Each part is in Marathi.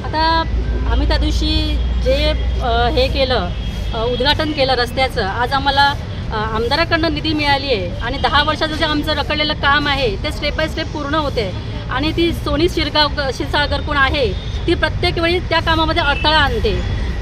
आता आम्ही त्या दिवशी जे हे केलं उद्घाटन केलं रस्त्याचं, आज आम्हाला आमदाराकडनं निधी मिळाली आहे आणि 10 वर्षाचं जे आमचं रखडलेलं काम आहे ते स्टेप बाय स्टेप पूर्ण होते आणि ती सोनी क्षीरसागर कोण आहे ती प्रत्येक वेळी त्या कामामध्ये अडथळा आणते।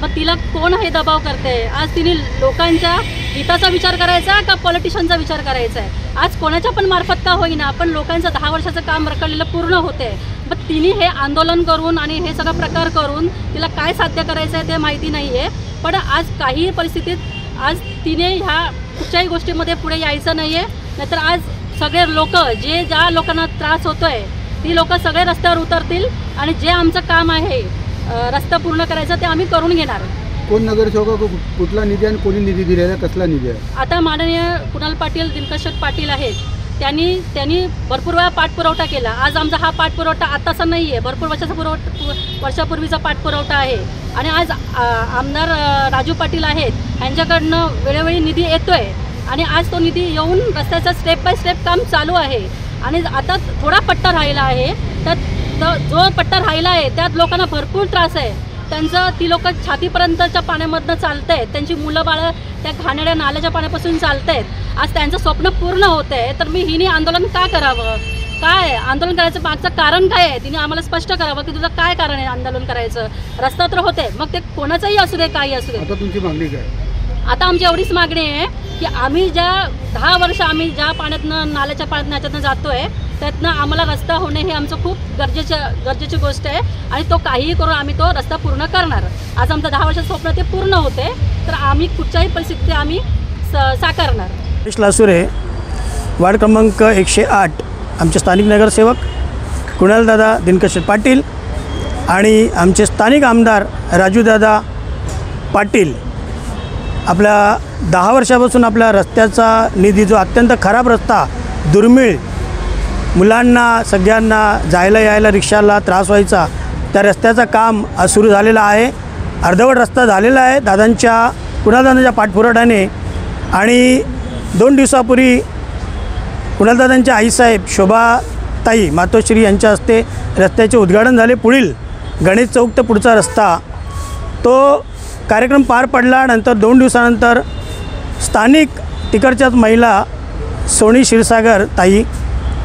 मग तिला कोण हे दबाव करते? आज तिने लोकांच्या हिताचा विचार करायचा का पॉलिटिशियनचा विचार करायचा आहे? आज कोणाच्या पण मार्फत का होईना पण लोकांचं 10 वर्षाचं काम रखडलेलं पूर्ण होते। मग तिने हे आंदोलन करून आणि हे सगळा प्रकार करून तिला काय साध्य करायचं आहे ते माहिती नाही आहे, पण आज काही परिस्थितीत आज तिने ह्या कुठच्याही गोष्टीमध्ये पुढे यायचं नाही आहे। नाहीतर आज सगळे लोक ज्या लोकांना त्रास होतो आहे ती लोक सगळे रस्त्यावर उतरतील आणि जे आमचं काम आहे रस्ता पूर्ण करायचा ते आम्ही करून घेणार। कोण नगरसेवक कुठला निधी आणि कोणी निधी दिलेला कसला निधी आहे? आता माननीय कुणाल पाटील दिनकर पाटील आहेत, त्यांनी भरपूर वेळा पाठपुरवठा केला। आज आमचा हा पाठपुरवठा आताचा नाही आहे, भरपूर वर्षापूर्वीचा पाठपुरवठा आहे आणि आज आमदार राजू पाटील आहेत यांच्याकडनं वेळोवेळी निधी येतोय आणि आज तो निधी येऊन रस्त्याचा स्टेप बाय स्टेप काम चालू आहे आणि आता थोडा पट्टा राहिला आहे तर जो पट्टा राहिला आहे त्यात लोकांना भरपूर त्रास आहे। त्यांचं ती लोक छातीपर्यंतच्या पाण्यामधनं चालत आहेत, त्यांची मुलं बाळं त्या घाणेरड्या नाल्याच्या पाण्यापासून चालत आहेत। आज त्यांचं स्वप्न पूर्ण होत आहे तर मी हिने आंदोलन का करावं? काय आंदोलन करायचं मागचं कारण काय आहे? तिने आम्हाला स्पष्ट करावं की तुझं काय कारण आहे आंदोलन करायचं। रस्ता तर होते मग ते कोणाचंही असू दे काही असू दे। आता तुमची मागणी काय? आता आमची एवढीच मागणी आहे की आम्ही ज्या 10 वर्ष आम्ही ज्या पाण्यातनं नाल्याच्या पाण्यातनं जातोय त्यातनं आम्हाला रस्ता होणे हे आमचं खूप गरजेची गोष्ट आहे आणि तो काहीही करून आम्ही तो रस्ता पूर्ण करणार। आज आमचं 10 वर्षाचं स्वप्न ते पूर्ण होते तर आम्ही कुठच्याही परिस्थितीत आम्ही साकारणार। हरीश लासुरे, वार्ड क्रमांक 108, आमचे स्थानिक नगरसेवक कुणालदादा दिनकर पाटील आणि आमचे स्थानिक आमदार राजूदादा पाटील आपल्या 10 वर्षापासून आपल्या रस्त्याचा निधी जो अत्यंत खराब रस्ता, दुर्मिळ, मुलांना सगळ्यांना जायला यायला रिक्षाला त्रास व्हायचा, त्या रस्त्याचं काम आज सुरू झालेलं आहे। अर्धवट रस्ता झालेला आहे कुणालदादांच्या पाठपुराव्याने आणि 2 दिवसापूर्वी कुणालदादांच्या आईसाहेब शोभाताई मातोश्री यांच्या हस्ते रस्त्याचे उद्घाटन झाले। पुढील गणेश चौक ते पुढचा रस्ता तो कार्यक्रम पार पडला। नंतर 2 दिवसानंतर स्थानिक तिकडच्याच महिला सोनी क्षीरसागर ताई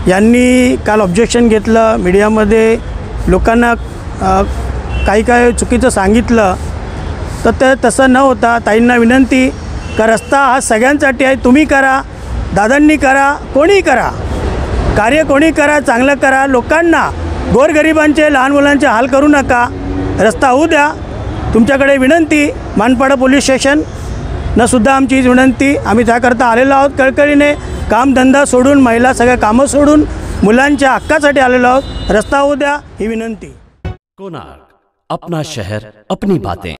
यांनी काल ऑब्जेक्शन घेतलं, मीडियामध्ये लोकांना काही चुकीचं सांगितलं, तर ते तसं न होता ताईंना विनंती का रस्ता हा सगळ्यांसाठी आहे, तुम्ही करा, दादांनी करा, कोणी करा, कार्य कोणी करा, चांगलं करा, लोकांना गोरगरिबांचे लहान मुलांचे हाल करू नका, रस्ता होऊ द्या। तुमच्याकडे विनंती, मानपाडा पोलीस स्टेशननं सुद्धा आमची हीच विनंती, आम्ही त्याकरता आलेलो आहोत। कळकळीने कामधंदा सोडून, महिला सगळ्या कामं सोडून मुलांच्या हक्कासाठी आलेलो आहोत। रस्ता होऊ द्या ही विनंती। कोणार्क, अपना शहर, अपनी बातें।